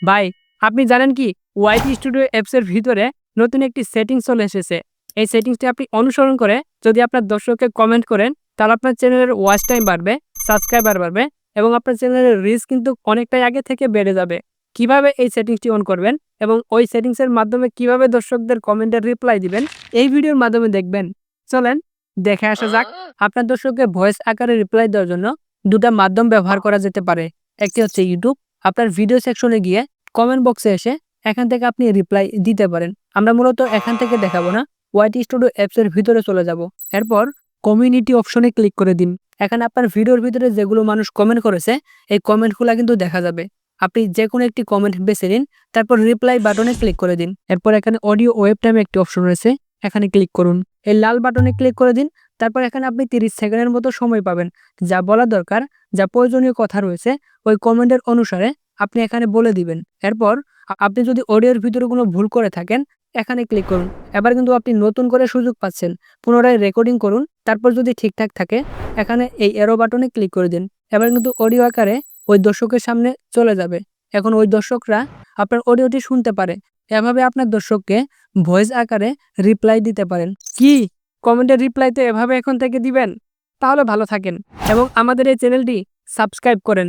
ভাই, আপনি জানেন কি ওয়াইটি স্টুডিও অ্যাপস এর ভিতরে নতুন একটি সেটিংস চলে এসেছে। এই সেটিংসটি আপনি অনুসরণ করে যদি আপনার দর্শককে কমেন্ট করেন, তাহলে আপনার চ্যানেলের ওয়াচ টাইম বাড়বে, সাবস্ক্রাইবার বাড়বে এবং আপনার চ্যানেলের রিচ কিন্তু অনেকটাই আগে থেকে বেড়ে যাবে। কিভাবে এই সেটিংসটি অন করবেন এবং ওই সেটিংস এর মাধ্যমে কিভাবে দর্শকদের কমেন্টের রিপ্লাই দিবেন, এই ভিডিওর মাধ্যমে দেখবেন। চলেন দেখে আসা যাক। আপনার দর্শককে ভয়েস আকারে রিপ্লাই দেওয়ার জন্য ২ টা মাধ্যম ব্যবহার করা যেতে পারে। একটি হচ্ছে ইউটিউব। আপনার ভিডিও সেকশনে গিয়ে কমেন্ট বক্সে এসে এখান থেকে আপনি রিপ্লাই দিতে পারেন। আমরা মূলত এখান থেকে দেখাবো না, ওয়াইটি স্টুডিও অ্যাপস এর ভিতরে চলে যাব। এরপর কমিউনিটি অপশনে ক্লিক করে দিন। এখানে আপনার ভিডিওর ভিতরে যেগুলো মানুষ কমেন্ট করেছে, এই কমেন্টগুলা কিন্তু দেখা যাবে। আপনি যেকোনো একটি কমেন্ট বেছে নিন, তারপর রিপ্লাই বাটনে ক্লিক করে দিন। এরপর এখানে অডিও ওয়েব নামে একটি অপশন রয়েছে, এখানে ক্লিক করুন। এই লাল বাটনে ক্লিক করে দিন। তারপর এখানে আপনি ৩০ সেকেন্ডের মতো সময় পাবেন। যা বলা দরকার, যা প্রয়োজনীয় কথা রয়েছে, ওই কমেন্টের অনুসারে আপনি এখানে বলে দিবেন। এরপর আপনি যদি অডিওর ভিতরে কোনো ভুল করে থাকেন, এখানে ক্লিক করুন। এবার কিন্তু আপনি নতুন করে সুযোগ পাচ্ছেন। পুনরায় রেকর্ডিং করুন। তারপর যদি ঠিকঠাক থাকে, এখানে এই এরো বাটনে ক্লিক করে দিন। এবার কিন্তু অডিও আকারে ওই দর্শকের সামনে চলে যাবে। এখন ওই দর্শকরা আপনার অডিওটি শুনতে পারে। এভাবে আপনার দর্শককে ভয়েস আকারে রিপ্লাই দিতে পারেন। কি কমেন্টের রিপ্লাই তো এভাবে এখন থেকে দিবেন? তাহলে ভালো থাকেন এবং আমাদের এই চ্যানেলটি সাবস্ক্রাইব করেন।